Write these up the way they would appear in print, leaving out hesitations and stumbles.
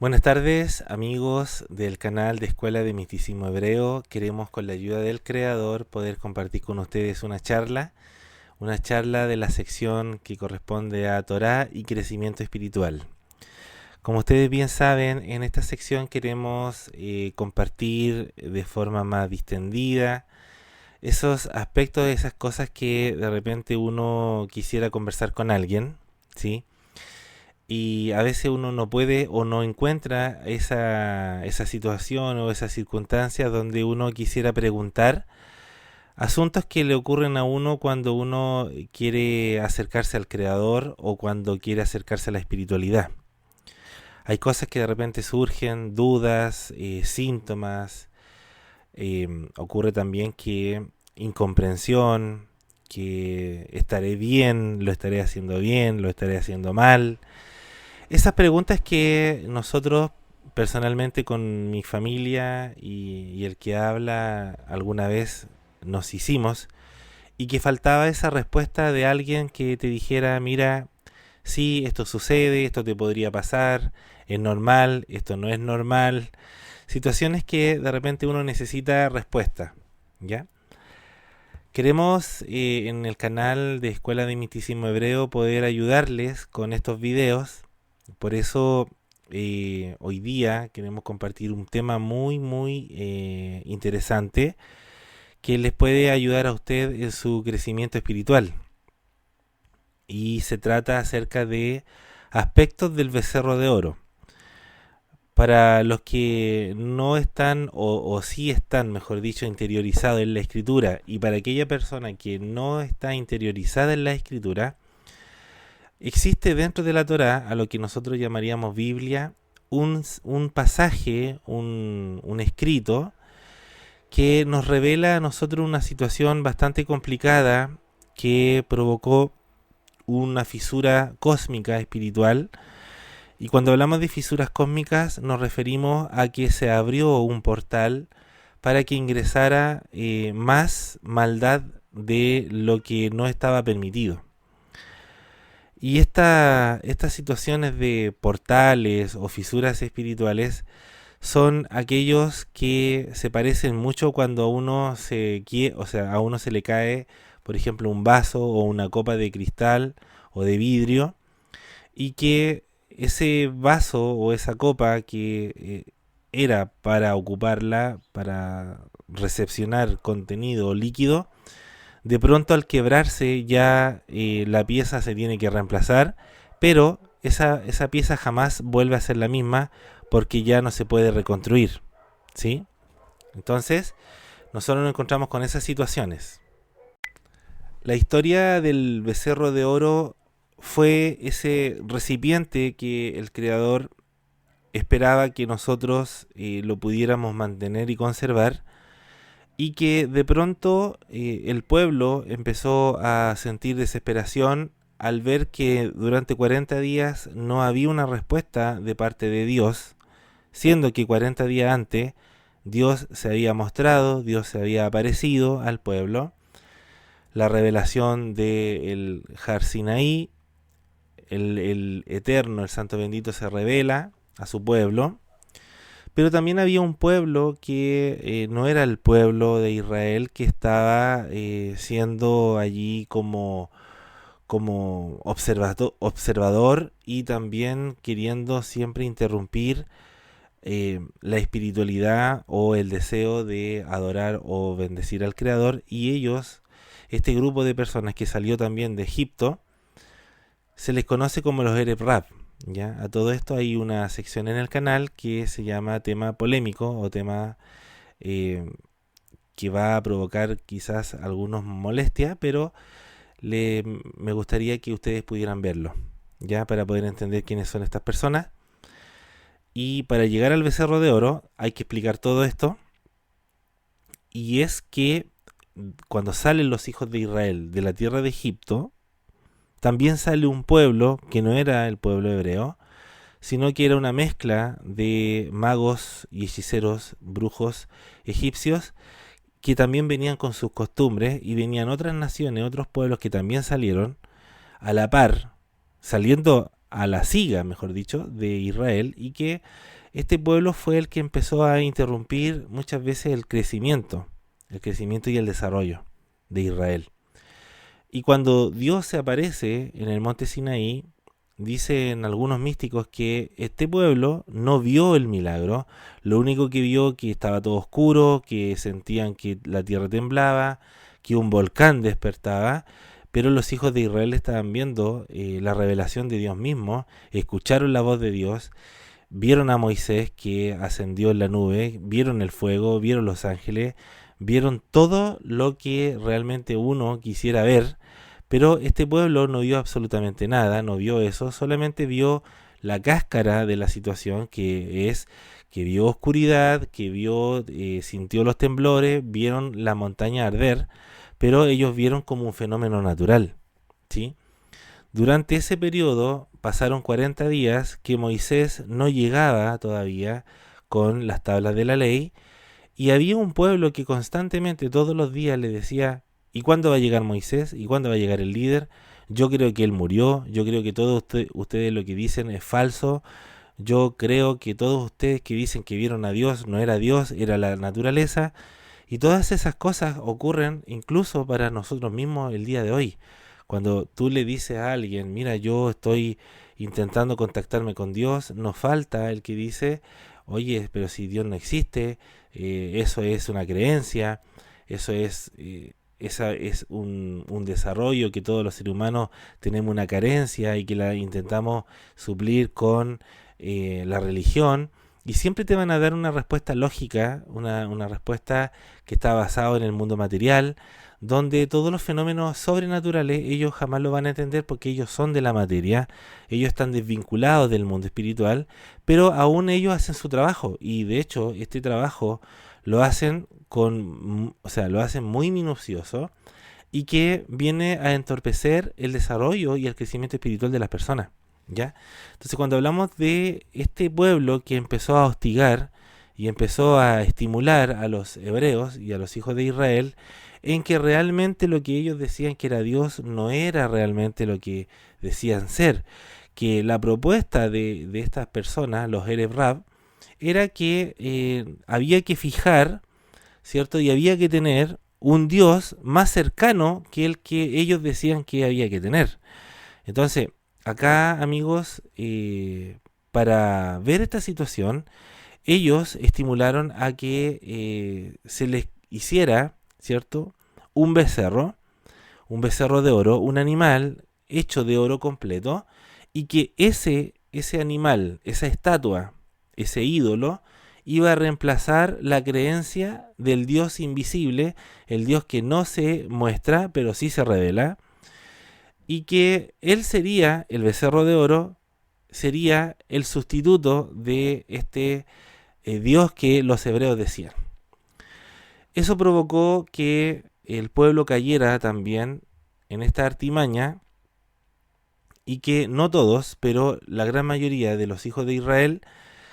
Buenas tardes, amigos del canal de Escuela de Misticismo Hebreo. Queremos, con la ayuda del Creador, poder compartir con ustedes una charla de la sección que corresponde a Torá y crecimiento espiritual. Como ustedes bien saben, en esta sección queremos compartir de forma más distendida esos aspectos, esas cosas que de repente uno quisiera conversar con alguien, ¿sí? Y a veces uno no puede o no encuentra esa situación o esa circunstancia donde uno quisiera preguntar asuntos que le ocurren a uno cuando uno quiere acercarse al Creador o cuando quiere acercarse a la espiritualidad. Hay cosas que de repente surgen, dudas, síntomas. Ocurre también que incomprensión, que estaré bien, lo estaré haciendo bien, lo estaré haciendo mal. Esas preguntas que nosotros personalmente con mi familia y el que habla alguna vez nos hicimos, y que faltaba esa respuesta de alguien que te dijera: mira, sí, esto sucede, esto te podría pasar, es normal, esto no es normal. Situaciones que de repente uno necesita respuesta, ¿ya? Queremos en el canal de Escuela de Misticismo Hebreo poder ayudarles con estos videos. Por eso hoy día queremos compartir un tema muy interesante que les puede ayudar a usted en su crecimiento espiritual. Y se trata acerca de aspectos del becerro de oro. Para los que no están o sí están, mejor dicho, interiorizados en la escritura, y para aquella persona que no está interiorizada en la escritura, existe dentro de la Torá, a lo que nosotros llamaríamos Biblia, un pasaje, un escrito, que nos revela a nosotros una situación bastante complicada que provocó una fisura cósmica espiritual. Y cuando hablamos de fisuras cósmicas nos referimos a que se abrió un portal para que ingresara más maldad de lo que no estaba permitido. Y estas situaciones de portales o fisuras espirituales son aquellos que se parecen mucho cuando a uno a uno se le cae, por ejemplo, un vaso o una copa de cristal o de vidrio, y que ese vaso o esa copa que era para ocuparla, para recepcionar contenido líquido, de pronto al quebrarse ya la pieza se tiene que reemplazar, pero esa pieza jamás vuelve a ser la misma porque ya no se puede reconstruir, ¿sí? Entonces, nosotros nos encontramos con esas situaciones. La historia del becerro de oro fue ese recipiente que el creador esperaba que nosotros lo pudiéramos mantener y conservar, y que de pronto el pueblo empezó a sentir desesperación al ver que durante 40 días no había una respuesta de parte de Dios, siendo que 40 días antes Dios se había mostrado, Dios se había aparecido al pueblo. La revelación del Har Sinaí, el Eterno, el Santo Bendito, se revela a su pueblo. Pero también había un pueblo que no era el pueblo de Israel, que estaba siendo allí como observador, y también queriendo siempre interrumpir la espiritualidad o el deseo de adorar o bendecir al Creador. Y ellos, este grupo de personas que salió también de Egipto, se les conoce como los Ereb Rab. ¿Ya? A todo esto hay una sección en el canal que se llama tema polémico o tema eh, que va a provocar quizás algunos molestia, pero me gustaría que ustedes pudieran verlo, ya, para poder entender quiénes son estas personas. Y para llegar al becerro de oro hay que explicar todo esto, y es que cuando salen los hijos de Israel de la tierra de Egipto, también sale un pueblo que no era el pueblo hebreo, sino que era una mezcla de magos y hechiceros, brujos egipcios, que también venían con sus costumbres, y venían otras naciones, otros pueblos que también salieron a la par, saliendo a la siga, mejor dicho, de Israel, y que este pueblo fue el que empezó a interrumpir muchas veces el crecimiento y el desarrollo de Israel. Y cuando Dios se aparece en el monte Sinaí, dicen algunos místicos que este pueblo no vio el milagro, lo único que vio que estaba todo oscuro, que sentían que la tierra temblaba, que un volcán despertaba, pero los hijos de Israel estaban viendo la revelación de Dios mismo, escucharon la voz de Dios, vieron a Moisés que ascendió en la nube, vieron el fuego, vieron los ángeles, vieron todo lo que realmente uno quisiera ver, pero este pueblo no vio absolutamente nada, no vio eso, solamente vio la cáscara de la situación, que es que vio oscuridad, que vio, sintió los temblores, vieron la montaña arder, pero ellos vieron como un fenómeno natural, ¿sí? Durante ese periodo pasaron 40 días que Moisés no llegaba todavía con las tablas de la ley, y había un pueblo que constantemente todos los días le decía: ¿y cuándo va a llegar Moisés? ¿Y cuándo va a llegar el líder? Yo creo que él murió, yo creo que todos ustedes lo que dicen es falso, yo creo que todos ustedes que dicen que vieron a Dios no era Dios, era la naturaleza. Y todas esas cosas ocurren incluso para nosotros mismos el día de hoy. Cuando tú le dices a alguien: mira, yo estoy intentando contactarme con Dios, nos falta el que dice: oye, pero si Dios no existe, eso es una creencia, eso es, esa es un desarrollo que todos los seres humanos tenemos una carencia y que la intentamos suplir con la religión. Y siempre te van a dar una respuesta lógica, una respuesta que está basada en el mundo material, donde todos los fenómenos sobrenaturales ellos jamás lo van a entender porque ellos son de la materia, ellos están desvinculados del mundo espiritual, pero aún ellos hacen su trabajo, y de hecho este trabajo lo hacen lo hacen muy minucioso, y que viene a entorpecer el desarrollo y el crecimiento espiritual de las personas, ¿ya? Entonces, cuando hablamos de este pueblo que empezó a hostigar y empezó a estimular a los hebreos y a los hijos de Israel, en que realmente lo que ellos decían que era Dios no era realmente lo que decían ser, que la propuesta de estas personas, los Ereb Rab, era que había que fijar, ¿cierto? Y había que tener un Dios más cercano que el que ellos decían que había que tener. Entonces, acá, amigos, para ver esta situación, ellos estimularon a que se les hiciera, ¿cierto?, un becerro de oro, un animal hecho de oro completo, y que ese animal, esa estatua, ese ídolo, iba a reemplazar la creencia del Dios invisible, el Dios que no se muestra, pero sí se revela, y que él sería, el becerro de oro, sería el sustituto de este Dios que los hebreos decían. Eso provocó que el pueblo cayera también en esta artimaña, y que no todos, pero la gran mayoría de los hijos de Israel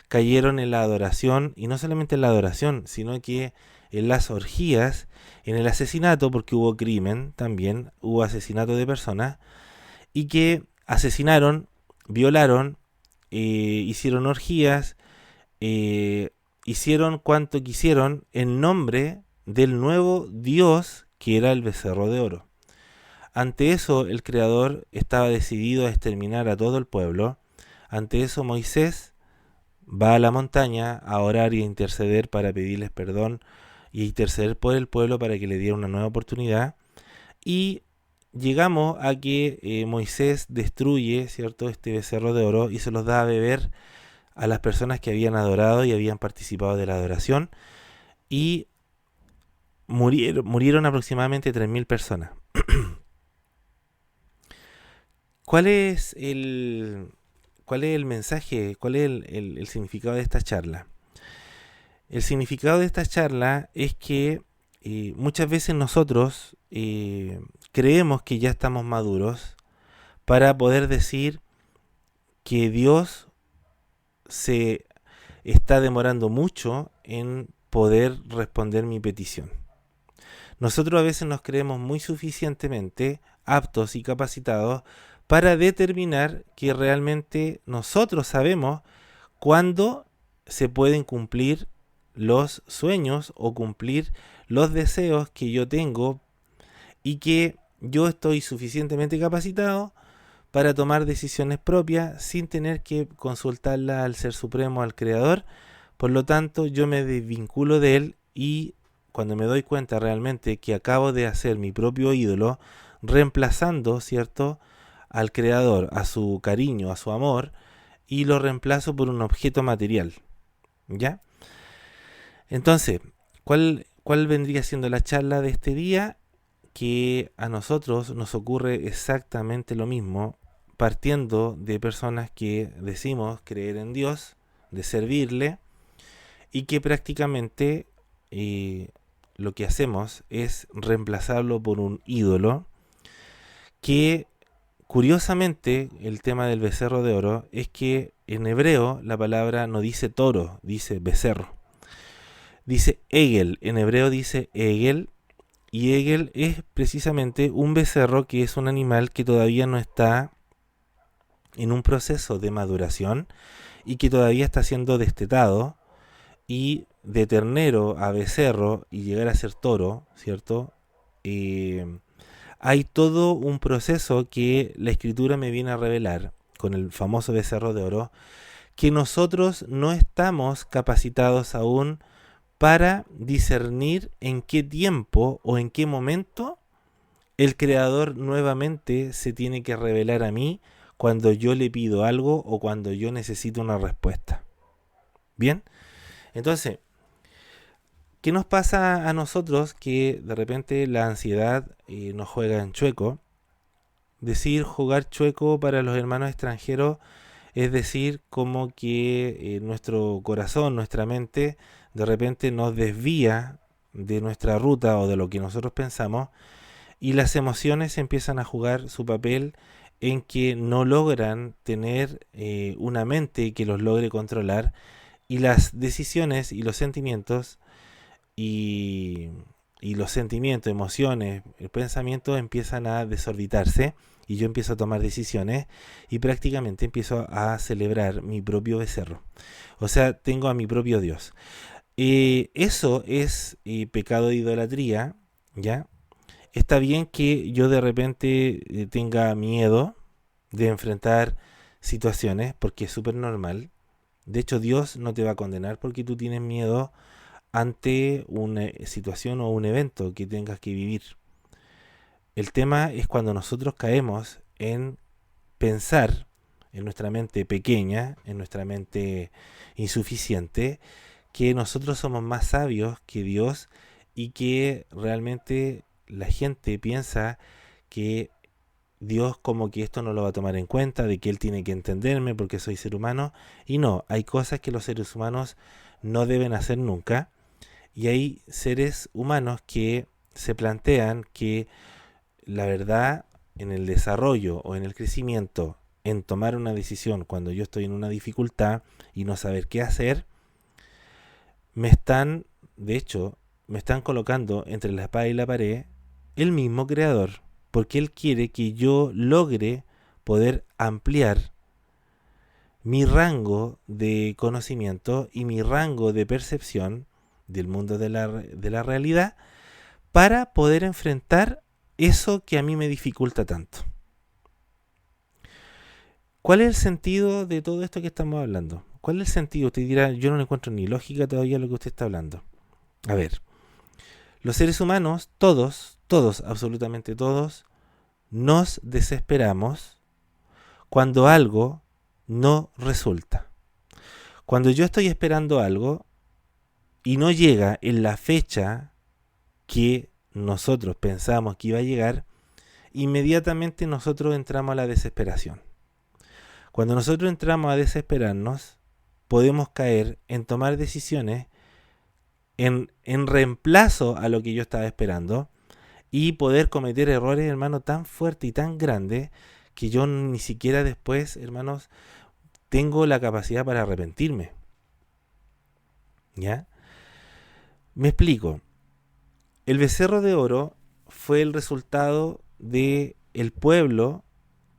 cayeron en la adoración, y no solamente en la adoración, sino que en las orgías, en el asesinato, porque hubo crimen también, hubo asesinato de personas, y que asesinaron, violaron, hicieron orgías, hicieron cuanto quisieron en nombre del nuevo Dios que era el becerro de oro. Ante eso el Creador estaba decidido a exterminar a todo el pueblo. Ante eso Moisés va a la montaña a orar y a interceder para pedirles perdón y interceder por el pueblo para que le diera una nueva oportunidad. Y llegamos a que Moisés destruye, ¿cierto?, este becerro de oro y se los da a beber a las personas que habían adorado y habían participado de la adoración, y murieron aproximadamente 3.000 personas. ¿Cuál es el mensaje? ¿Cuál es el significado de esta charla? El significado de esta charla es que muchas veces nosotros creemos que ya estamos maduros para poder decir que Dios se está demorando mucho en poder responder mi petición. Nosotros a veces nos creemos muy suficientemente aptos y capacitados para determinar que realmente nosotros sabemos cuándo se pueden cumplir los sueños o cumplir los deseos que yo tengo y que yo estoy suficientemente capacitado para tomar decisiones propias sin tener que consultarla al Ser Supremo, al Creador. Por lo tanto, yo me desvinculo de él y cuando me doy cuenta realmente que acabo de hacer mi propio ídolo, reemplazando, ¿cierto?, al Creador, a su cariño, a su amor, y lo reemplazo por un objeto material. ¿Ya? Entonces, ¿cuál vendría siendo la charla de este día? Que a nosotros nos ocurre exactamente lo mismo, partiendo de personas que decimos creer en Dios, de servirle, y que prácticamente lo que hacemos es reemplazarlo por un ídolo, que curiosamente el tema del becerro de oro es que en hebreo la palabra no dice toro, dice becerro. Dice Egel, en hebreo dice Egel, y Egel es precisamente un becerro que es un animal que todavía no está en un proceso de maduración y que todavía está siendo destetado, y de ternero a becerro y llegar a ser toro, ¿cierto? Hay todo un proceso que la escritura me viene a revelar con el famoso becerro de oro, que nosotros no estamos capacitados aún para discernir en qué tiempo o en qué momento el Creador nuevamente se tiene que revelar a mí cuando yo le pido algo o cuando yo necesito una respuesta. ¿Bien? Entonces, ¿qué nos pasa a nosotros que de repente la ansiedad nos juega en chueco? Decir jugar chueco para los hermanos extranjeros es decir como que nuestro corazón, nuestra mente, de repente nos desvía de nuestra ruta o de lo que nosotros pensamos, y las emociones empiezan a jugar su papel en que no logran tener una mente que los logre controlar, y las decisiones y los sentimientos y, y los sentimientos, emociones, el pensamiento empiezan a desorbitarse y yo empiezo a tomar decisiones y prácticamente empiezo a celebrar mi propio becerro. O sea, tengo a mi propio Dios. Eso es pecado de idolatría, ¿ya? Está bien que yo de repente tenga miedo de enfrentar situaciones, porque es súper normal. De hecho, Dios no te va a condenar porque tú tienes miedo ante una situación o un evento que tengas que vivir. El tema es cuando nosotros caemos en pensar en nuestra mente pequeña, en nuestra mente insuficiente, que nosotros somos más sabios que Dios y que realmente la gente piensa que Dios como que esto no lo va a tomar en cuenta, de que Él tiene que entenderme porque soy ser humano. Y no, hay cosas que los seres humanos no deben hacer nunca. Y hay seres humanos que se plantean que la verdad en el desarrollo o en el crecimiento, en tomar una decisión cuando yo estoy en una dificultad y no saber qué hacer, de hecho, me están colocando entre la espada y la pared el mismo Creador, porque Él quiere que yo logre poder ampliar mi rango de conocimiento y mi rango de percepción del mundo de la realidad para poder enfrentar eso que a mí me dificulta tanto. ¿Cuál es el sentido de todo esto que estamos hablando? ¿Cuál es el sentido? Usted dirá, yo no le encuentro ni lógica todavía a lo que usted está hablando. A ver, los seres humanos, todos, absolutamente todos, nos desesperamos cuando algo no resulta. Cuando yo estoy esperando algo y no llega en la fecha que nosotros pensamos que iba a llegar, inmediatamente nosotros entramos a la desesperación. Cuando nosotros entramos a desesperarnos, podemos caer en tomar decisiones en reemplazo a lo que yo estaba esperando y poder cometer errores, hermano, tan fuertes y tan grandes que yo ni siquiera después, hermanos, tengo la capacidad para arrepentirme. ¿Ya? Me explico. El becerro de oro fue el resultado de el pueblo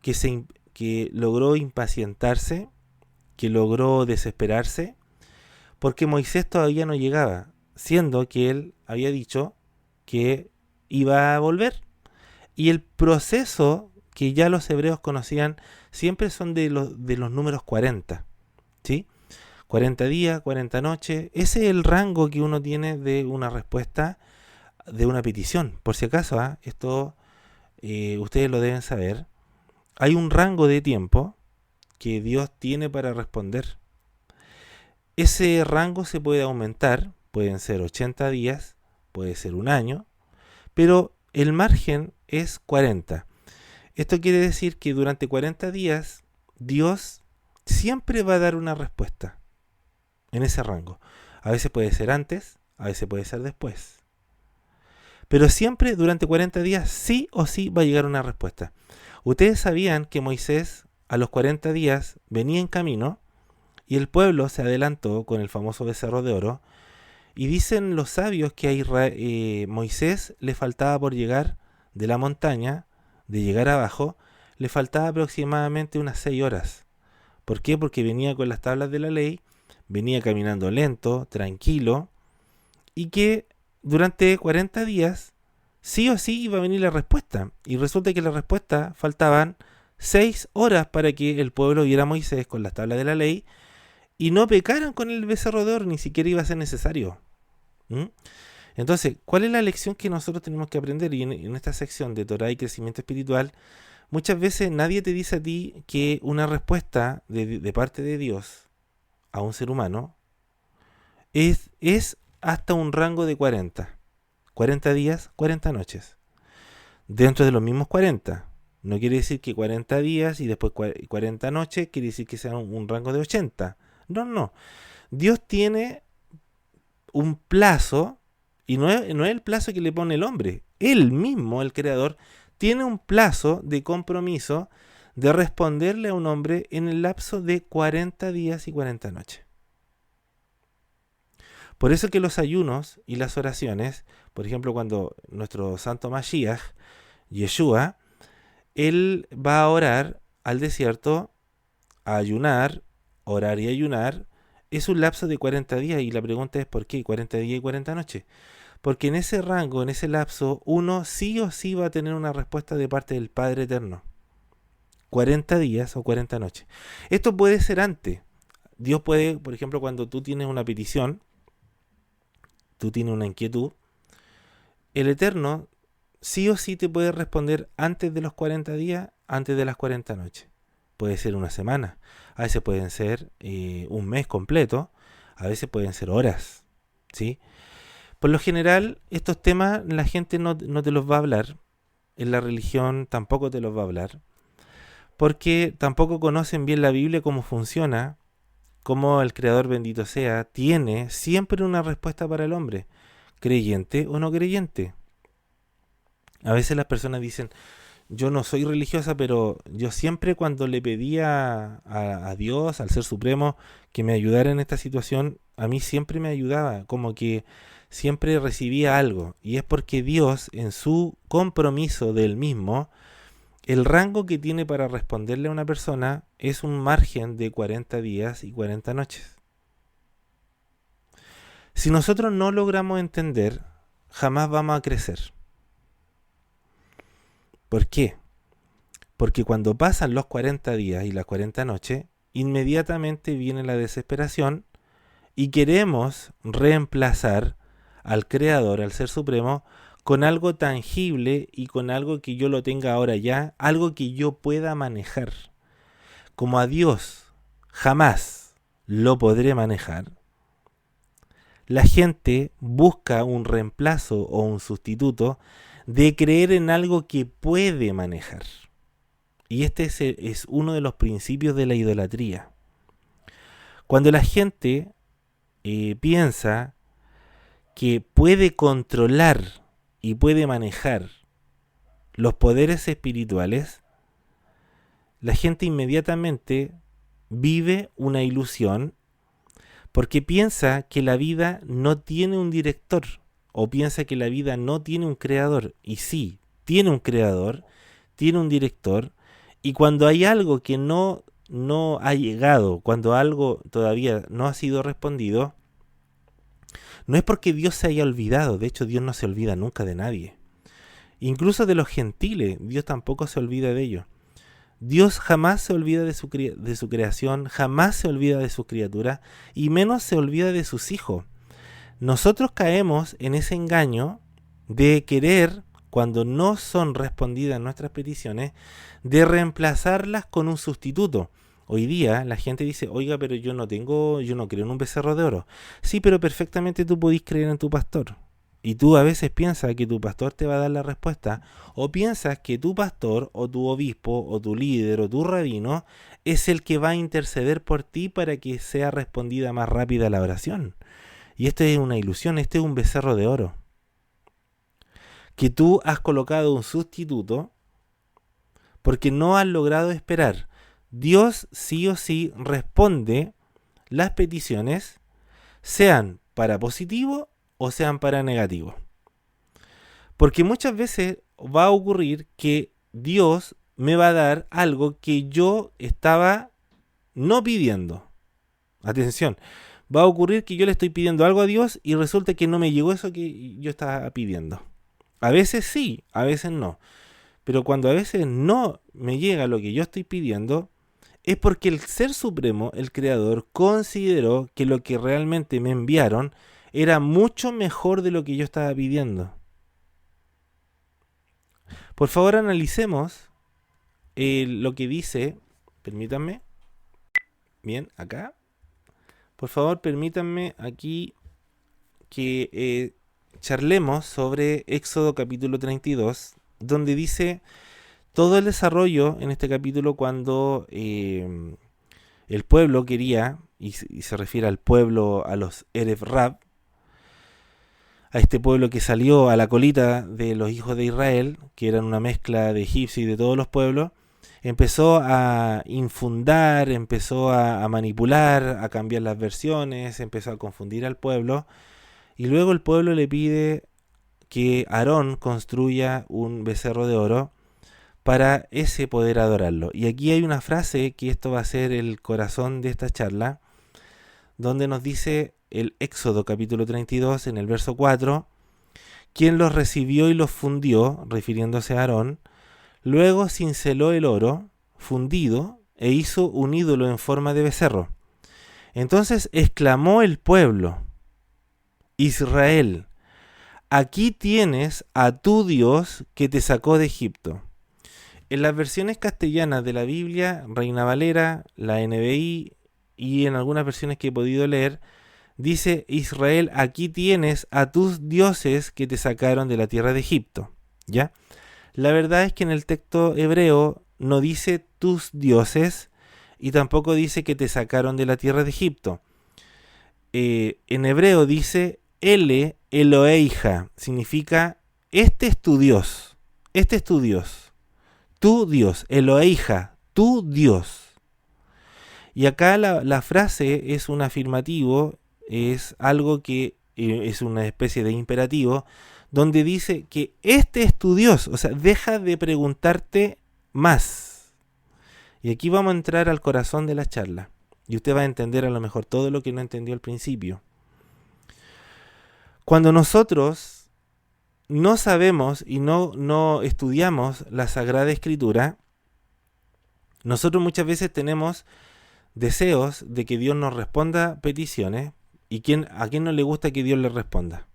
que logró impacientarse, que logró desesperarse, porque Moisés todavía no llegaba, siendo que él había dicho que iba a volver. Y el proceso que ya los hebreos conocían siempre son de los números 40, ¿sí? 40 días, 40 noches, ese es el rango que uno tiene de una respuesta de una petición. Por si acaso, esto ustedes lo deben saber, hay un rango de tiempo que Dios tiene para responder. Ese rango se puede aumentar, pueden ser 80 días, puede ser un año, pero el margen es 40. Esto quiere decir que durante 40 días Dios siempre va a dar una respuesta en ese rango. A veces puede ser antes, a veces puede ser después. Pero siempre durante 40 días sí o sí va a llegar una respuesta. Ustedes sabían que Moisés a los 40 días venía en camino y el pueblo se adelantó con el famoso becerro de oro. Y dicen los sabios que a Moisés le faltaba por llegar de la montaña, de llegar abajo, le faltaba aproximadamente unas 6 horas. ¿Por qué? Porque venía con las tablas de la ley, venía caminando lento, tranquilo, y que durante 40 días sí o sí iba a venir la respuesta. Y resulta que la respuesta faltaban 6 horas para que el pueblo viera a Moisés con las tablas de la ley y no pecaran con el becerro de oro, ni siquiera iba a ser necesario. Entonces, ¿cuál es la lección que nosotros tenemos que aprender? Y en esta sección de Torah y crecimiento espiritual, muchas veces nadie te dice a ti que una respuesta de parte de Dios a un ser humano es hasta un rango de 40. 40 días, 40 noches. Dentro de los mismos 40. No quiere decir que 40 días y después 40 noches quiere decir que sea un rango de 80. No. Dios tiene un plazo, y no es el plazo que le pone el hombre. Él mismo, el creador, tiene un plazo de compromiso de responderle a un hombre en el lapso de 40 días y 40 noches. Por eso que los ayunos y las oraciones, por ejemplo, cuando nuestro santo Mashiach, Yeshua, él va a orar al desierto, a ayunar, orar y ayunar, es un lapso de 40 días, y la pregunta es ¿por qué 40 días y 40 noches? Porque en ese rango, en ese lapso, uno sí o sí va a tener una respuesta de parte del Padre Eterno. 40 días o 40 noches. Esto puede ser antes. Dios puede, por ejemplo, cuando tú tienes una petición, tú tienes una inquietud, el Eterno sí o sí te puede responder antes de los 40 días, antes de las 40 noches. Puede ser una semana, a veces pueden ser un mes completo, a veces pueden ser horas, ¿sí? Por lo general, estos temas la gente no te los va a hablar, en la religión tampoco te los va a hablar, porque tampoco conocen bien la Biblia, cómo funciona, cómo el Creador bendito sea, tiene siempre una respuesta para el hombre, creyente o no creyente. A veces las personas dicen, yo no soy religiosa, pero yo siempre cuando le pedía a Dios, al Ser Supremo, que me ayudara en esta situación, a mí siempre me ayudaba, como que siempre recibía algo. Y es porque Dios, en su compromiso del mismo, el rango que tiene para responderle a una persona es un margen de 40 días y 40 noches. Si nosotros no logramos entender, jamás vamos a crecer. ¿Por qué? Porque cuando pasan los 40 días y las 40 noches, inmediatamente viene la desesperación y queremos reemplazar al Creador, al Ser Supremo, con algo tangible y con algo que yo lo tenga ahora ya, algo que yo pueda manejar. Como a Dios jamás lo podré manejar, la gente busca un reemplazo o un sustituto de creer en algo que puede manejar. Y este es uno de los principios de la idolatría. Cuando la gente piensa que puede controlar y puede manejar los poderes espirituales, la gente inmediatamente vive una ilusión porque piensa que la vida no tiene un director o piensa que la vida no tiene un creador. Y sí, tiene un creador, tiene un director, Y cuando hay algo que no ha llegado, cuando algo todavía no ha sido respondido, no es porque Dios se haya olvidado. De hecho, Dios no se olvida nunca de nadie. Incluso de los gentiles, Dios tampoco se olvida de ellos. Dios jamás se olvida de su creación, jamás se olvida de sus criaturas, y menos se olvida de sus hijos. Nosotros caemos en ese engaño de querer, cuando no son respondidas nuestras peticiones, de reemplazarlas con un sustituto. Hoy día la gente dice, oiga, pero yo no creo en un becerro de oro. Sí, pero perfectamente tú podís creer en tu pastor. Y tú a veces piensas que tu pastor te va a dar la respuesta, o piensas que tu pastor, o tu obispo, o tu líder, o tu rabino, es el que va a interceder por ti para que sea respondida más rápida la oración. Y esto es una ilusión, este es un becerro de oro. Que tú has colocado un sustituto porque no has logrado esperar. Dios sí o sí responde las peticiones, sean para positivo o sean para negativo. Porque muchas veces va a ocurrir que Dios me va a dar algo que yo estaba no pidiendo. Atención, va a ocurrir que yo le estoy pidiendo algo a Dios y resulta que no me llegó eso que yo estaba pidiendo. A veces sí, a veces no. Pero cuando a veces no me llega lo que yo estoy pidiendo, es porque el Ser Supremo, el Creador, consideró que lo que realmente me enviaron era mucho mejor de lo que yo estaba pidiendo. Por favor, analicemos lo que dice, permítanme, bien, acá. Por favor, permítanme aquí que charlemos sobre Éxodo capítulo 32, donde dice todo el desarrollo en este capítulo cuando el pueblo quería, y se refiere al pueblo, a los Erev Rab, a este pueblo que salió a la colita de los hijos de Israel, que eran una mezcla de egipcios y de todos los pueblos, empezó a infundar, empezó a manipular, a cambiar las versiones, empezó a confundir al pueblo, y luego el pueblo le pide que Aarón construya un becerro de oro para ese poder adorarlo. Y aquí hay una frase que esto va a ser el corazón de esta charla, donde nos dice el Éxodo capítulo 32 en el verso 4, quien los recibió y los fundió, refiriéndose a Aarón, luego cinceló el oro fundido e hizo un ídolo en forma de becerro. Entonces exclamó el pueblo, Israel, aquí tienes a tu Dios que te sacó de Egipto. En las versiones castellanas de la Biblia, Reina Valera, la NBI y en algunas versiones que he podido leer, dice, Israel, aquí tienes a tus dioses que te sacaron de la tierra de Egipto. ¿Ya? La verdad es que en el texto hebreo no dice tus dioses y tampoco dice que te sacaron de la tierra de Egipto. En hebreo dice Ele Eloheija, significa este es tu Dios, este es tu Dios, tu Dios, Eloheija, tu Dios. Y acá la frase es un afirmativo, es algo que es una especie de imperativo, donde dice que este es tu Dios, o sea, deja de preguntarte más. Y aquí vamos a entrar al corazón de la charla, y usted va a entender a lo mejor todo lo que no entendió al principio. Cuando nosotros no sabemos y no estudiamos la Sagrada Escritura, nosotros muchas veces tenemos deseos de que Dios nos responda peticiones. ¿Y a quién no le gusta que Dios le responda?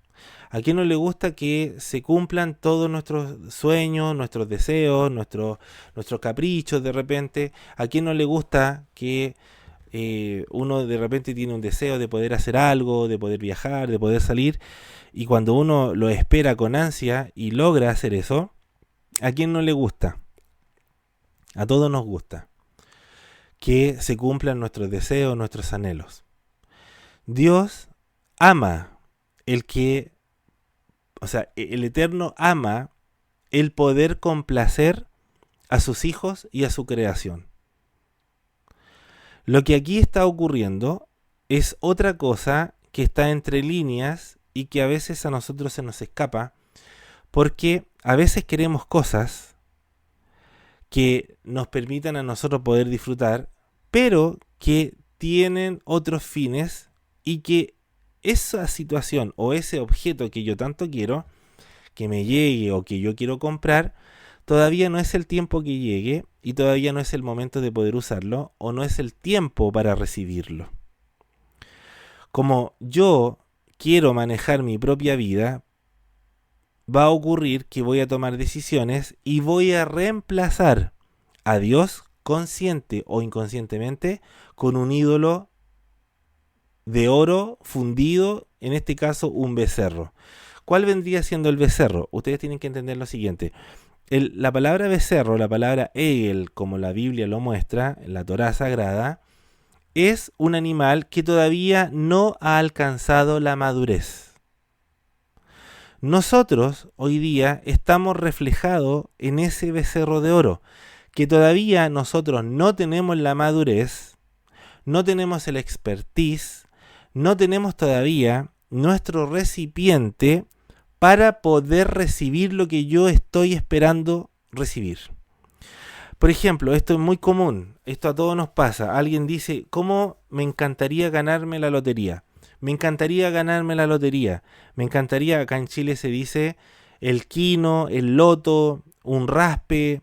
¿A quién no le gusta que se cumplan todos nuestros sueños, nuestros deseos, nuestros caprichos de repente? ¿A quién no le gusta que uno de repente tiene un deseo de poder hacer algo, de poder viajar, de poder salir? Y cuando uno lo espera con ansia y logra hacer eso, ¿a quién no le gusta? A todos nos gusta que se cumplan nuestros deseos, nuestros anhelos. Dios ama el Eterno ama el poder complacer a sus hijos y a su creación. Lo que aquí está ocurriendo es otra cosa que está entre líneas y que a veces a nosotros se nos escapa, porque a veces queremos cosas que nos permitan a nosotros poder disfrutar, pero que tienen otros fines y que esa situación o ese objeto que yo tanto quiero, que me llegue o que yo quiero comprar, todavía no es el tiempo que llegue y todavía no es el momento de poder usarlo o no es el tiempo para recibirlo. Como yo quiero manejar mi propia vida, va a ocurrir que voy a tomar decisiones y voy a reemplazar a Dios consciente o inconscientemente con un ídolo de oro fundido, en este caso un becerro. ¿Cuál vendría siendo el becerro? Ustedes tienen que entender lo siguiente. La palabra becerro, la palabra egel, como la Biblia lo muestra, en la Torá Sagrada, es un animal que todavía no ha alcanzado la madurez. Nosotros hoy día estamos reflejados en ese becerro de oro, que todavía nosotros no tenemos la madurez, no tenemos el expertise, no tenemos todavía nuestro recipiente para poder recibir lo que yo estoy esperando recibir. Por ejemplo, esto es muy común, esto a todos nos pasa. Alguien dice, ¿cómo me encantaría ganarme la lotería? Me encantaría ganarme la lotería. Me encantaría, acá en Chile se dice, el quino, el loto, un raspe,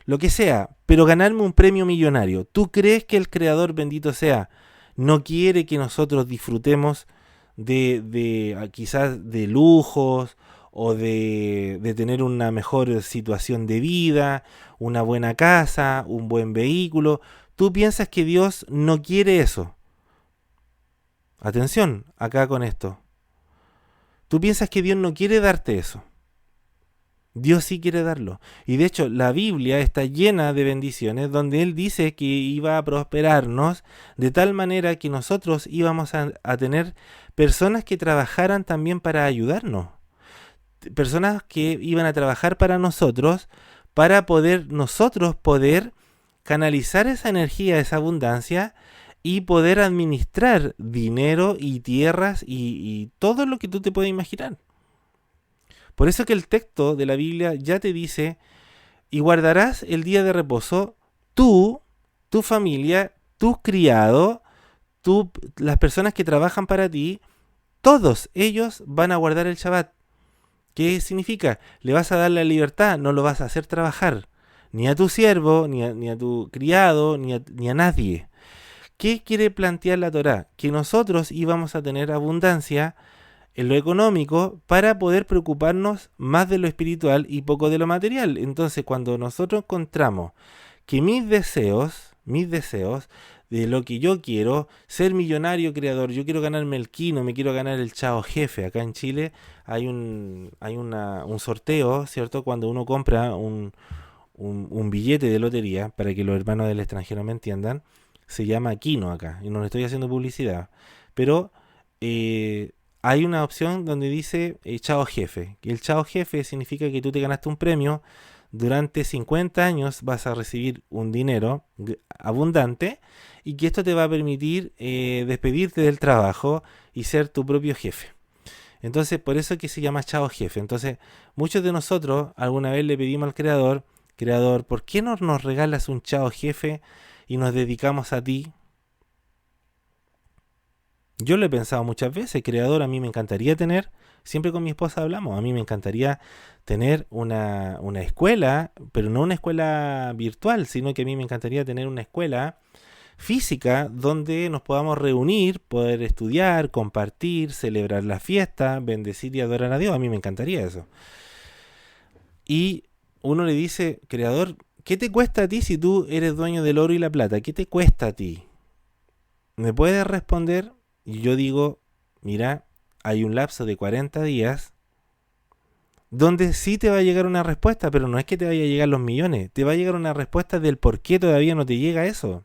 lo que sea, pero ganarme un premio millonario. ¿Tú crees que el Creador, bendito sea, no quiere que nosotros disfrutemos de quizás de lujos o de tener una mejor situación de vida, una buena casa, un buen vehículo? ¿Tú piensas que Dios no quiere eso? Atención, acá con esto. ¿Tú piensas que Dios no quiere darte eso? Dios sí quiere darlo. Y de hecho, la Biblia está llena de bendiciones donde Él dice que iba a prosperarnos de tal manera que nosotros íbamos a tener personas que trabajaran también para ayudarnos. Personas que iban a trabajar para nosotros, para nosotros poder canalizar esa energía, esa abundancia y poder administrar dinero y tierras y todo lo que tú te puedas imaginar. Por eso que el texto de la Biblia ya te dice, y guardarás el día de reposo, tú, tu familia, tus criados, las personas que trabajan para ti, todos ellos van a guardar el Shabbat. ¿Qué significa? Le vas a dar la libertad, no lo vas a hacer trabajar, ni a tu siervo, ni a tu criado, ni a nadie. ¿Qué quiere plantear la Torá? Que nosotros íbamos a tener abundancia en lo económico para poder preocuparnos más de lo espiritual y poco de lo material. Entonces, cuando nosotros encontramos que mis deseos de lo que yo quiero, ser millonario creador, yo quiero ganarme el quino, me quiero ganar el chao jefe. Acá en Chile hay un sorteo, ¿cierto? Cuando uno compra un billete de lotería, para que los hermanos del extranjero me entiendan, se llama quino acá, y no le estoy haciendo publicidad, pero hay una opción donde dice chao jefe. Y el chao jefe significa que tú te ganaste un premio. Durante 50 años vas a recibir un dinero abundante y que esto te va a permitir despedirte del trabajo y ser tu propio jefe. Entonces, por eso es que se llama chao jefe. Entonces, muchos de nosotros alguna vez le pedimos al Creador, ¿por qué no nos regalas un chao jefe y nos dedicamos a ti? Yo lo he pensado muchas veces, Creador, a mí me encantaría tener, siempre con mi esposa hablamos, a mí me encantaría tener una escuela, pero no una escuela virtual, sino que a mí me encantaría tener una escuela física donde nos podamos reunir, poder estudiar, compartir, celebrar la fiesta, bendecir y adorar a Dios. A mí me encantaría eso. Y uno le dice, Creador, ¿qué te cuesta a ti si tú eres dueño del oro y la plata? ¿Qué te cuesta a ti? ¿Me puedes responder? Y yo digo, mira, hay un lapso de 40 días donde sí te va a llegar una respuesta, pero no es que te vaya a llegar los millones, te va a llegar una respuesta del por qué todavía no te llega eso.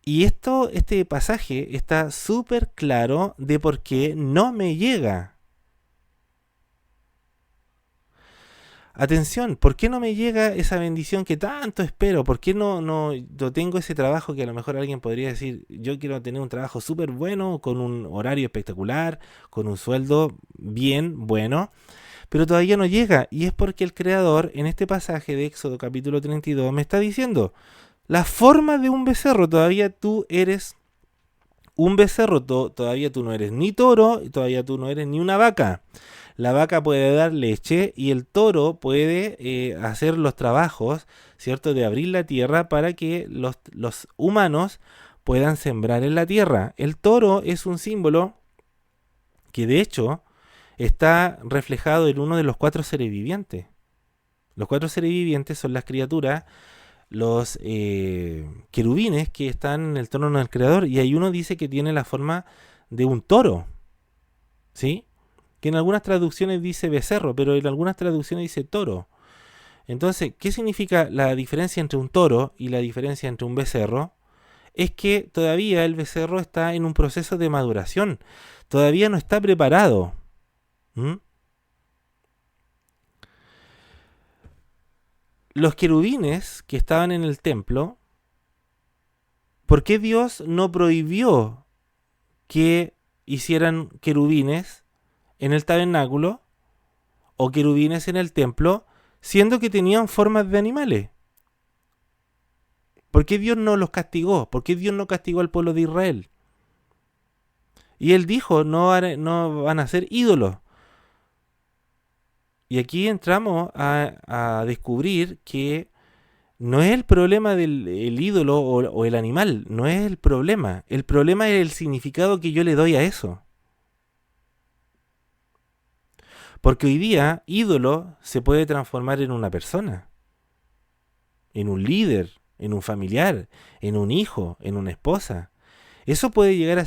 Y este pasaje está súper claro de por qué no me llega. Atención, ¿por qué no me llega esa bendición que tanto espero? ¿Por qué no tengo ese trabajo que a lo mejor alguien podría decir, yo quiero tener un trabajo súper bueno, con un horario espectacular, con un sueldo bien bueno, pero todavía no llega. Y es porque el Creador, en este pasaje de Éxodo capítulo 32, me está diciendo, la forma de un becerro, todavía tú eres un becerro, todavía tú no eres ni toro, y todavía tú no eres ni una vaca. La vaca puede dar leche y el toro puede hacer los trabajos, ¿cierto?, de abrir la tierra para que los humanos puedan sembrar en la tierra. El toro es un símbolo que de hecho está reflejado en uno de los 4 seres vivientes. Los 4 seres vivientes son las criaturas, los querubines que están en el trono del Creador, y hay uno dice que tiene la forma de un toro, ¿sí? Que en algunas traducciones dice becerro, pero en algunas traducciones dice toro. Entonces, ¿qué significa la diferencia entre un toro y la diferencia entre un becerro? Es que todavía el becerro está en un proceso de maduración, todavía no está preparado. ¿Mm? Los querubines que estaban en el templo, ¿por qué Dios no prohibió que hicieran querubines en el tabernáculo o querubines en el templo, siendo que tenían formas de animales? ¿Por qué Dios no los castigó? ¿Por qué Dios no castigó al pueblo de Israel? Y él dijo, no van a ser ídolos. Y aquí entramos a descubrir que no es el problema del ídolo o el animal, no es el problema. El problema es el significado que yo le doy a eso. Porque hoy día, ídolo se puede transformar en una persona, en un líder, en un familiar, en un hijo, en una esposa. Eso puede llegar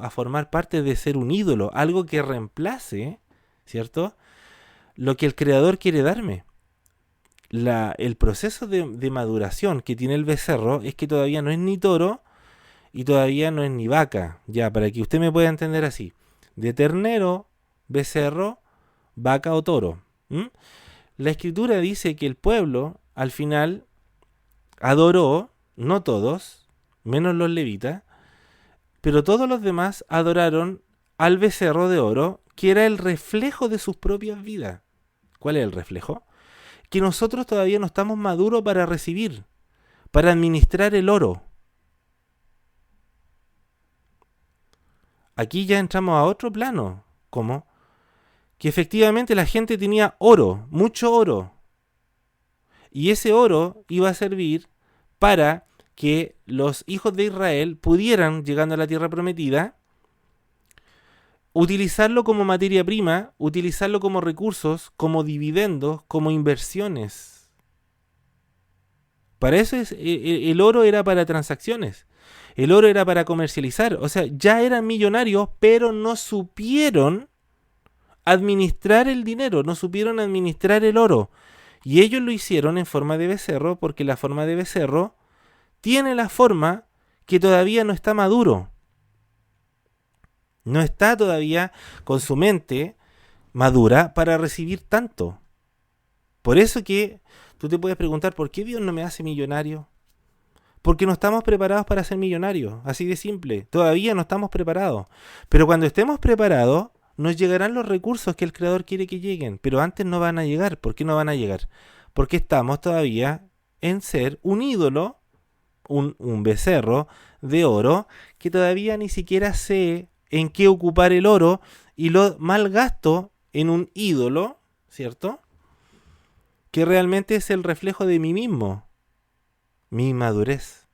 a formar parte de ser un ídolo, algo que reemplace, ¿cierto?, lo que el Creador quiere darme. El proceso de maduración que tiene el becerro es que todavía no es ni toro y todavía no es ni vaca. Ya, para que usted me pueda entender así. De ternero, becerro, vaca o toro. La Escritura dice que el pueblo al final adoró, no todos, menos los levitas, pero todos los demás adoraron al becerro de oro, que era el reflejo de sus propias vidas. ¿Cuál es el reflejo? Que nosotros todavía no estamos maduros para recibir, para administrar el oro. Aquí ya entramos a otro plano. ¿Cómo? Que efectivamente la gente tenía oro, mucho oro. Y ese oro iba a servir para que los hijos de Israel pudieran, llegando a la tierra prometida, utilizarlo como materia prima, utilizarlo como recursos, como dividendos, como inversiones. Para eso el oro era para transacciones. El oro era para comercializar. O sea, ya eran millonarios, pero no supieron administrar el dinero, no supieron administrar el oro. Y ellos lo hicieron en forma de becerro, porque la forma de becerro tiene la forma que todavía no está maduro. No está todavía con su mente madura para recibir tanto. Por eso que tú te puedes preguntar, ¿por qué Dios no me hace millonario? Porque no estamos preparados para ser millonarios, así de simple. Todavía no estamos preparados. Pero cuando estemos preparados, nos llegarán los recursos que el Creador quiere que lleguen. Pero antes no van a llegar. ¿Por qué no van a llegar? Porque estamos todavía en ser un ídolo, un becerro de oro, que todavía ni siquiera sé en qué ocupar el oro y lo malgasto en un ídolo, ¿cierto?, que realmente es el reflejo de mí mismo, mi inmadurez.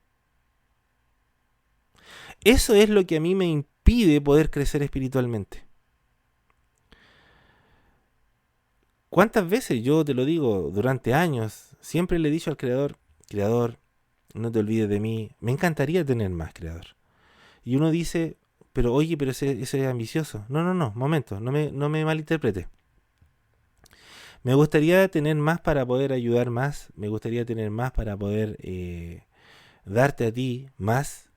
Eso es lo que a mí me impide poder crecer espiritualmente. ¿Cuántas veces yo te lo digo durante años? Siempre le he dicho al Creador, Creador, no te olvides de mí, me encantaría tener más, Creador. Y uno dice, pero oye, pero ese es ambicioso. No, momento, no me malinterprete. Me gustaría tener más para poder ayudar más, me gustaría tener más para poder darte a ti más.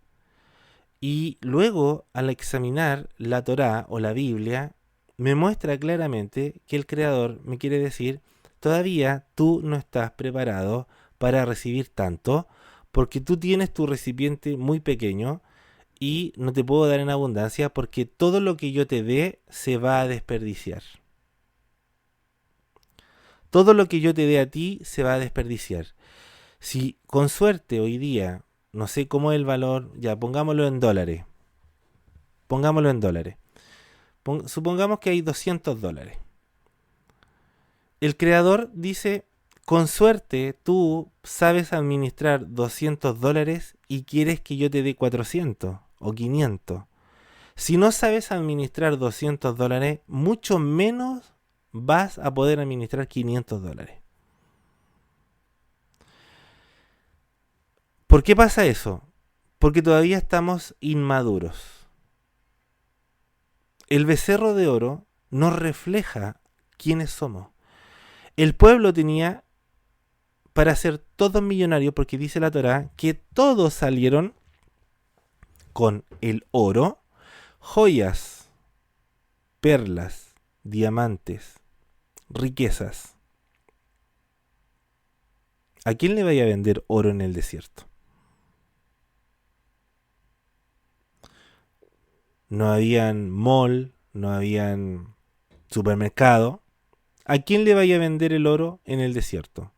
Y luego, al examinar la Torá o la Biblia, me muestra claramente que el Creador me quiere decir, todavía tú no estás preparado para recibir tanto, porque tú tienes tu recipiente muy pequeño y no te puedo dar en abundancia porque todo lo que yo te dé se va a desperdiciar. todo lo que yo te dé a ti se va a desperdiciar. Si con suerte hoy día, no sé cómo es el valor, ya pongámoslo en dólares. Pongámoslo en dólares. Supongamos que hay $200. El creador dice, con suerte tú sabes administrar $200 y quieres que yo te dé 400 o 500. Si no sabes administrar $200, mucho menos vas a poder administrar $500. ¿Por qué pasa eso? Porque todavía estamos inmaduros. El becerro de oro nos refleja quiénes somos. El pueblo tenía para ser todos millonarios, porque dice la Torá que todos salieron con el oro, joyas, perlas, diamantes, riquezas. ¿A quién le vaya a vender oro en el desierto? No habían mall, no habían supermercado. ¿A quién le vaya a vender el oro en el desierto?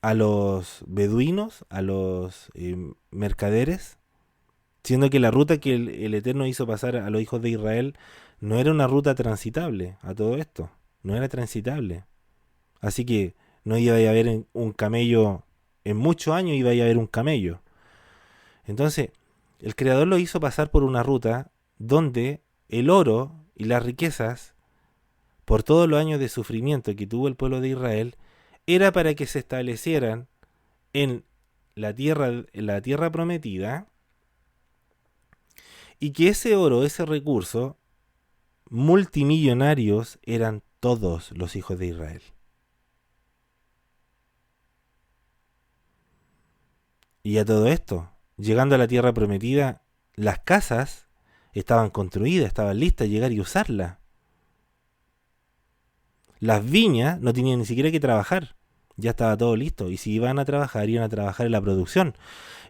¿A los beduinos? ¿A los mercaderes? Siendo que la ruta que el Eterno hizo pasar a los hijos de Israel no era una ruta transitable a todo esto. No era transitable. Así que no iba a haber un camello, en muchos años iba a haber un camello. Entonces, el Creador lo hizo pasar por una ruta donde el oro y las riquezas, por todos los años de sufrimiento que tuvo el pueblo de Israel, era para que se establecieran en la tierra prometida, y que ese oro, ese recurso, multimillonarios eran todos los hijos de Israel. Y a todo esto, llegando a la tierra prometida, las casas estaban construidas, estaban listas a llegar y usarlas. Las viñas no tenían ni siquiera que trabajar, ya estaba todo listo. Y si iban a trabajar en la producción.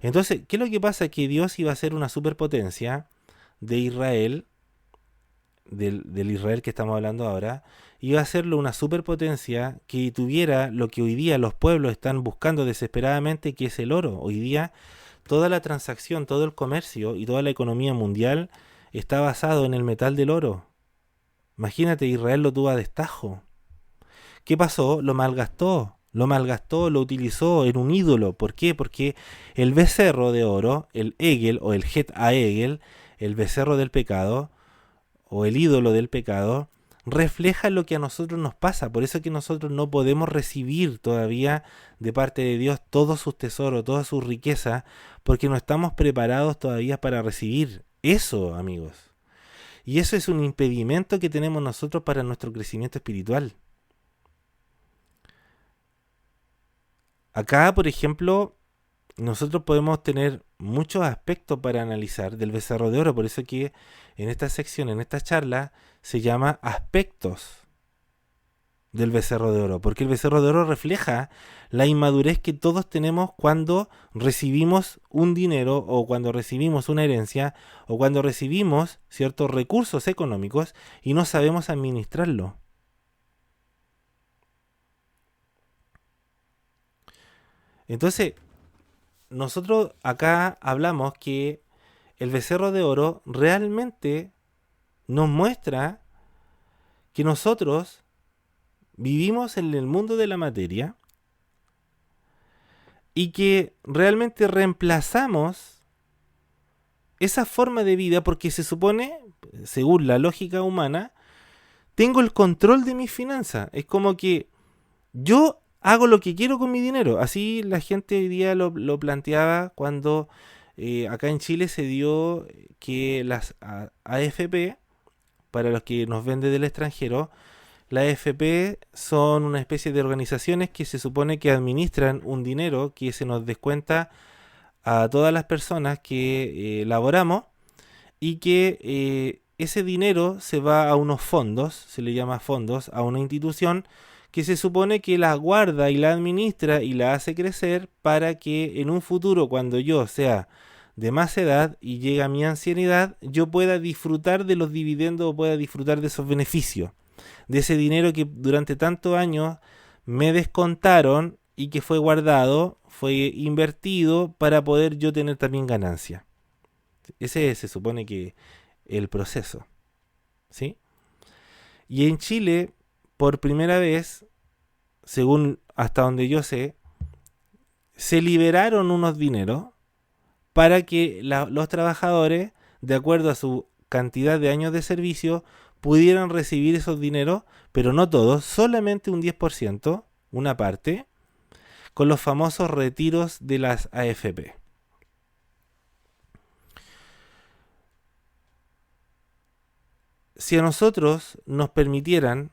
Entonces, ¿qué es lo que pasa? Que Dios iba a ser una superpotencia de Israel, del Israel que estamos hablando ahora, iba a hacerlo una superpotencia que tuviera lo que hoy día los pueblos están buscando desesperadamente, que es el oro. Hoy día toda la transacción, todo el comercio y toda la economía mundial está basado en el metal del oro. Imagínate, Israel lo tuvo a destajo. ¿Qué pasó? Lo malgastó, lo utilizó en un ídolo. ¿Por qué? Porque el becerro de oro, el Egel o el Het a Egel, el becerro del pecado o el ídolo del pecado, refleja lo que a nosotros nos pasa. Por eso que nosotros no podemos recibir todavía de parte de Dios todos sus tesoros, toda su riqueza, porque no estamos preparados todavía para recibir eso, amigos. Y eso es un impedimento que tenemos nosotros para nuestro crecimiento espiritual. Acá, por ejemplo, nosotros podemos tener muchos aspectos para analizar del becerro de oro. Por eso que en esta sección, en esta charla, se llama aspectos del becerro de oro. Porque el becerro de oro refleja la inmadurez que todos tenemos cuando recibimos un dinero, o cuando recibimos una herencia, o cuando recibimos ciertos recursos económicos y no sabemos administrarlo. Entonces, nosotros acá hablamos que el becerro de oro realmente nos muestra que nosotros vivimos en el mundo de la materia y que realmente reemplazamos esa forma de vida porque se supone, según la lógica humana, tengo el control de mis finanzas. Es como que yo hago lo que quiero con mi dinero. Así la gente hoy día lo planteaba cuando acá en Chile se dio que las AFP, para los que nos ven desde el extranjero, las AFP son una especie de organizaciones que se supone que administran un dinero que se nos descuenta a todas las personas que laboramos, y que ese dinero se va a unos fondos, se le llama fondos, a una institución que se supone que la guarda y la administra y la hace crecer para que en un futuro, cuando yo sea de más edad y llega mi ancianidad, yo pueda disfrutar de los dividendos o pueda disfrutar de esos beneficios, de ese dinero que durante tantos años me descontaron y que fue guardado, fue invertido para poder yo tener también ganancia. Ese se supone que el proceso, ¿sí? Y en Chile, por primera vez, según hasta donde yo sé, se liberaron unos dineros para que los trabajadores, de acuerdo a su cantidad de años de servicio, pudieran recibir esos dineros, pero no todos, solamente un 10%, una parte, con los famosos retiros de las AFP. Si a nosotros nos permitieran,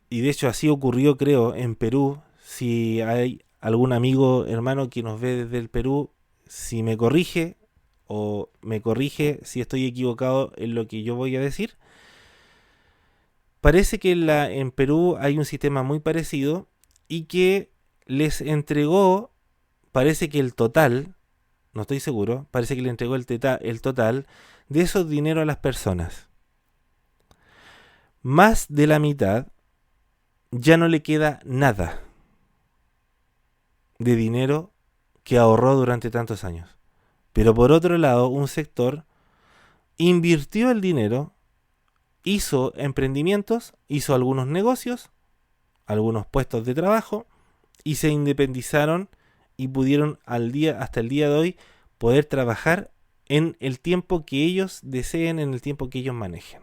y de hecho así ocurrió creo en Perú, si hay algún amigo, hermano que nos ve desde el Perú, si me corrige o me corrige si estoy equivocado en lo que yo voy a decir, parece que en Perú hay un sistema muy parecido y que les entregó, parece que el total, no estoy seguro, parece que le entregó el total de esos dinero a las personas. Más de la mitad ya no le queda nada de dinero que ahorró durante tantos años. Pero por otro lado, un sector invirtió el dinero, hizo emprendimientos, hizo algunos negocios, algunos puestos de trabajo y se independizaron y pudieron hasta el día de hoy poder trabajar en el tiempo que ellos deseen, en el tiempo que ellos manejen.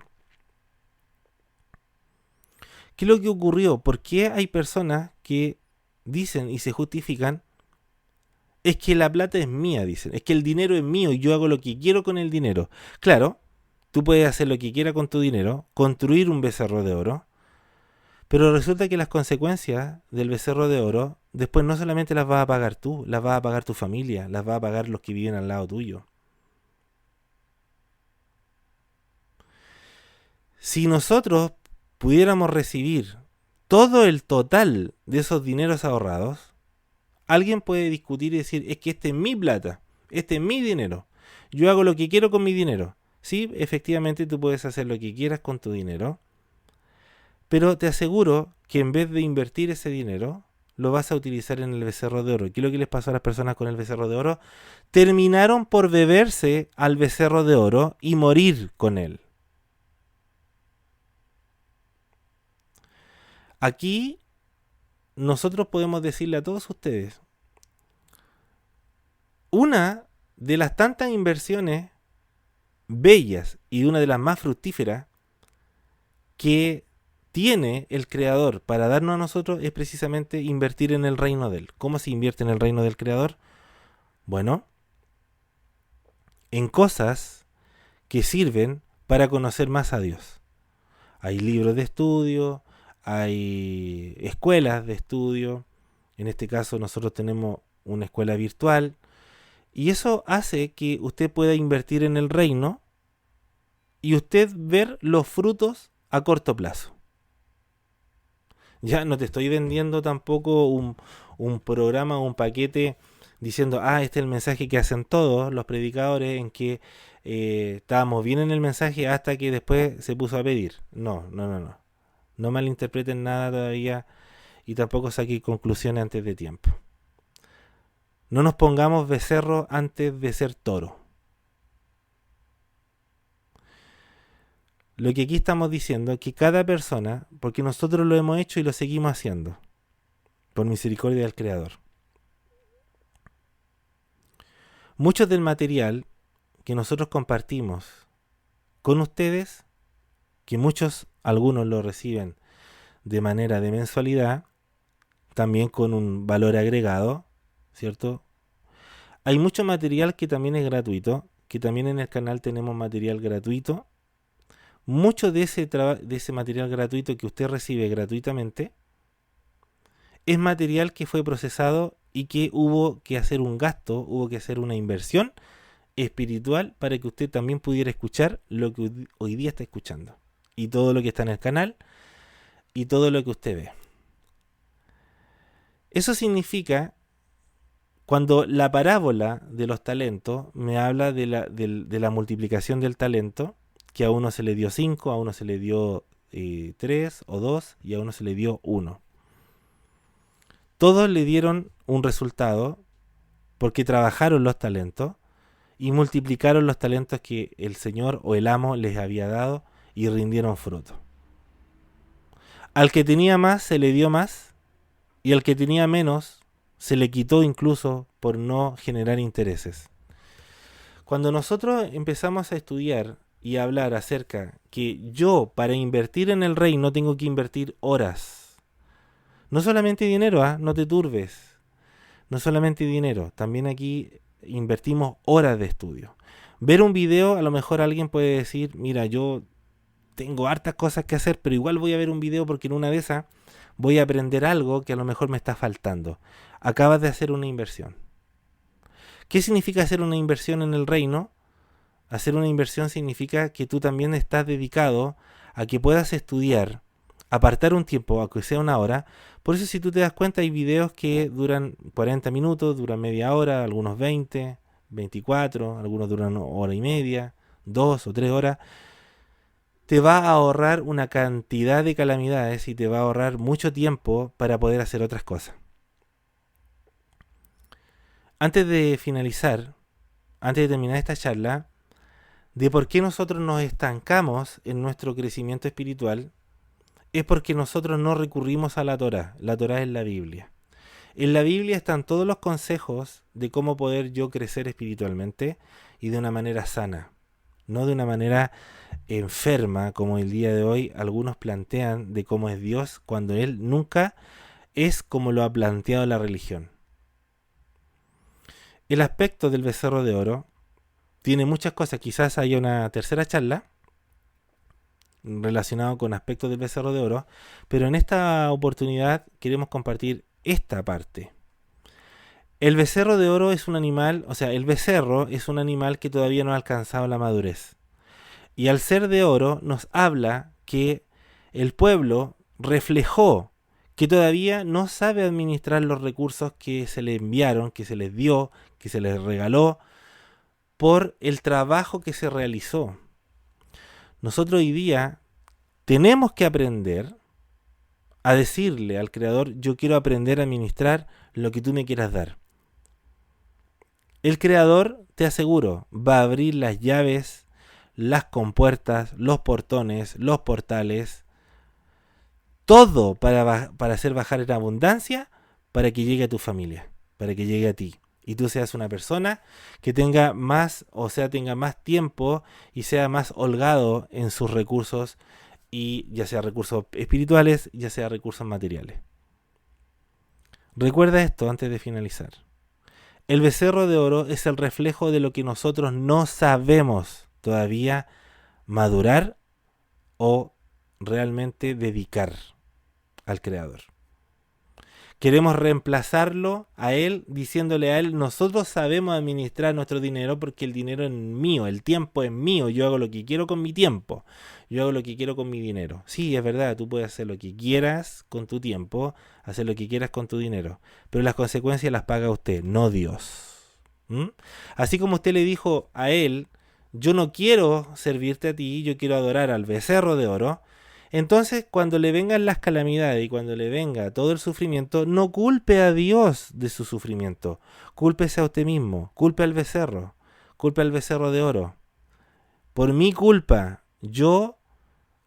¿Qué es lo que ocurrió? ¿Por qué hay personas que dicen y se justifican? Es que la plata es mía, dicen. Es que el dinero es mío y yo hago lo que quiero con el dinero. Claro, tú puedes hacer lo que quieras con tu dinero, construir un becerro de oro, pero resulta que las consecuencias del becerro de oro después no solamente las vas a pagar tú, las vas a pagar tu familia, las vas a pagar los que viven al lado tuyo. Si nosotros pudiéramos recibir todo el total de esos dineros ahorrados, alguien puede discutir y decir, es que este es mi plata, este es mi dinero, yo hago lo que quiero con mi dinero. Sí, efectivamente tú puedes hacer lo que quieras con tu dinero, pero te aseguro que en vez de invertir ese dinero, lo vas a utilizar en el becerro de oro. ¿Qué es lo que les pasó a las personas con el becerro de oro? Terminaron por beberse al becerro de oro y morir con él. Aquí nosotros podemos decirle a todos ustedes, una de las tantas inversiones bellas y una de las más fructíferas que tiene el Creador para darnos a nosotros es precisamente invertir en el reino de Él. ¿Cómo se invierte en el reino del Creador? Bueno, en cosas que sirven para conocer más a Dios. Hay libros de estudio, hay escuelas de estudio, en este caso nosotros tenemos una escuela virtual, y eso hace que usted pueda invertir en el reino y usted ver los frutos a corto plazo. Ya no te estoy vendiendo tampoco un programa o un paquete diciendo, este es el mensaje que hacen todos los predicadores, en que estábamos bien en el mensaje hasta que después se puso a pedir. No. No malinterpreten nada todavía y tampoco saquen conclusiones antes de tiempo. No nos pongamos becerro antes de ser toro. Lo que aquí estamos diciendo es que cada persona, porque nosotros lo hemos hecho y lo seguimos haciendo, por misericordia del Creador. Mucho del material que nosotros compartimos con ustedes, que algunos lo reciben de manera de mensualidad, también con un valor agregado, ¿cierto? Hay mucho material que también es gratuito, que también en el canal tenemos material gratuito. Mucho de ese material gratuito que usted recibe gratuitamente es material que fue procesado y que hubo que hacer un gasto, hubo que hacer una inversión espiritual para que usted también pudiera escuchar lo que hoy día está escuchando. Y todo lo que está en el canal y todo lo que usted ve. Eso significa, Cuando la parábola de los talentos me habla de la multiplicación del talento, que a uno se le dio 5, a uno se le dio 3 o 2 y a uno se le dio 1. Todos le dieron un resultado porque trabajaron los talentos y multiplicaron los talentos que el Señor o el amo les había dado y rindieron fruto. Al que tenía más se le dio más y al que tenía menos se le quitó incluso por no generar intereses. Cuando nosotros empezamos a estudiar y a hablar acerca que yo para invertir en el reino tengo que invertir horas, no solamente dinero, no te turbes, no solamente dinero, también aquí invertimos horas de estudio. Ver un video, a lo mejor alguien puede decir, mira, yo tengo hartas cosas que hacer, pero igual voy a ver un video porque en una de esas voy a aprender algo que a lo mejor me está faltando. Acabas de hacer una inversión. ¿Qué significa hacer una inversión en el reino? Hacer una inversión significa que tú también estás dedicado a que puedas estudiar, apartar un tiempo, aunque sea una hora. Por eso, si tú te das cuenta, hay videos que duran 40 minutos, duran media hora, algunos 20, 24, algunos duran hora y media, 2 o 3 horas. Te va a ahorrar una cantidad de calamidades y te va a ahorrar mucho tiempo para poder hacer otras cosas. Antes de finalizar, antes de terminar esta charla, de por qué nosotros nos estancamos en nuestro crecimiento espiritual, es porque nosotros no recurrimos a la Torá. La Torá es la Biblia. En la Biblia están todos los consejos de cómo poder yo crecer espiritualmente y de una manera sana, no de una manera enferma como el día de hoy algunos plantean de cómo es Dios cuando Él nunca es como lo ha planteado la religión. El aspecto del becerro de oro tiene muchas cosas, quizás haya una tercera charla relacionado con aspectos del becerro de oro, pero en esta oportunidad queremos compartir esta parte. El becerro de oro es un animal, el becerro es un animal que todavía no ha alcanzado la madurez. Y al ser de oro nos habla que el pueblo reflejó que todavía no sabe administrar los recursos que se le enviaron, que se les dio, que se les regaló, por el trabajo que se realizó. Nosotros hoy día tenemos que aprender a decirle al Creador, yo quiero aprender a administrar lo que tú me quieras dar. El Creador, te aseguro, va a abrir las llaves, las compuertas, los portones, los portales, todo para hacer bajar en abundancia, para que llegue a tu familia, para que llegue a ti. Y tú seas una persona que tenga más, tenga más tiempo y sea más holgado en sus recursos, y ya sea recursos espirituales, ya sea recursos materiales. Recuerda esto antes de finalizar. El becerro de oro es el reflejo de lo que nosotros no sabemos todavía madurar o realmente dedicar al Creador. Queremos reemplazarlo a Él, diciéndole a Él, nosotros sabemos administrar nuestro dinero porque el dinero es mío, el tiempo es mío, yo hago lo que quiero con mi tiempo, yo hago lo que quiero con mi dinero. Sí, es verdad, tú puedes hacer lo que quieras con tu tiempo, hacer lo que quieras con tu dinero, pero las consecuencias las paga usted, no Dios. Así como usted le dijo a Él, yo no quiero servirte a ti, yo quiero adorar al becerro de oro. Entonces, cuando le vengan las calamidades y cuando le venga todo el sufrimiento, no culpe a Dios de su sufrimiento. Cúlpese a usted mismo. Culpe al becerro. Culpe al becerro de oro. Por mi culpa, yo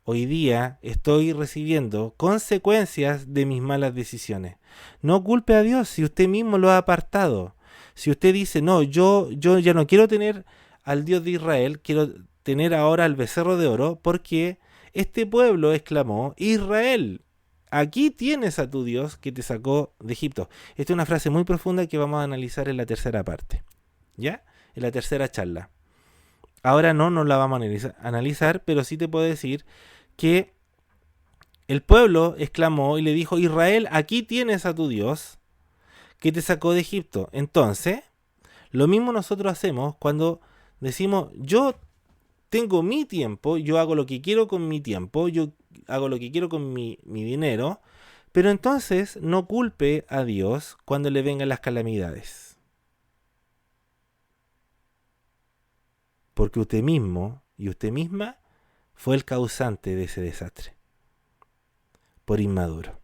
hoy día estoy recibiendo consecuencias de mis malas decisiones. No culpe a Dios si usted mismo lo ha apartado. Si usted dice, no, yo ya no quiero tener al Dios de Israel, quiero tener ahora al becerro de oro, porque este pueblo exclamó, Israel, aquí tienes a tu Dios que te sacó de Egipto. Esta es una frase muy profunda que vamos a analizar en la tercera parte, ¿ya? En la tercera charla. Ahora no la vamos a analizar, pero sí te puedo decir que el pueblo exclamó y le dijo, Israel, aquí tienes a tu Dios que te sacó de Egipto. Entonces, lo mismo nosotros hacemos cuando decimos, yo tengo mi tiempo, yo hago lo que quiero con mi tiempo, yo hago lo que quiero con mi dinero, pero entonces no culpe a Dios cuando le vengan las calamidades. porque usted mismo y usted misma fue el causante de ese desastre, por inmaduro.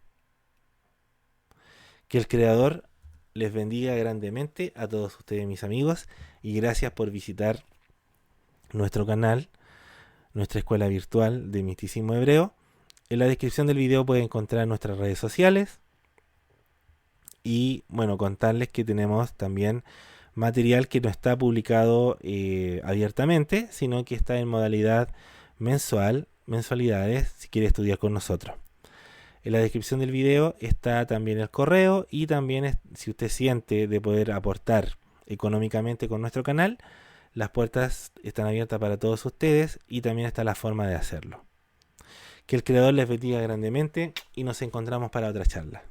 Que el Creador les bendiga grandemente a todos ustedes, mis amigos, y gracias por visitar nuestro canal, nuestra escuela virtual de misticismo hebreo. En la descripción del video pueden encontrar nuestras redes sociales y bueno, contarles que tenemos también material que no está publicado abiertamente, sino que está en modalidad mensualidades, si quiere estudiar con nosotros. En la descripción del video está también el correo y también si usted siente de poder aportar económicamente con nuestro canal, las puertas están abiertas para todos ustedes y también está la forma de hacerlo. Que el Creador les bendiga grandemente y nos encontramos para otra charla.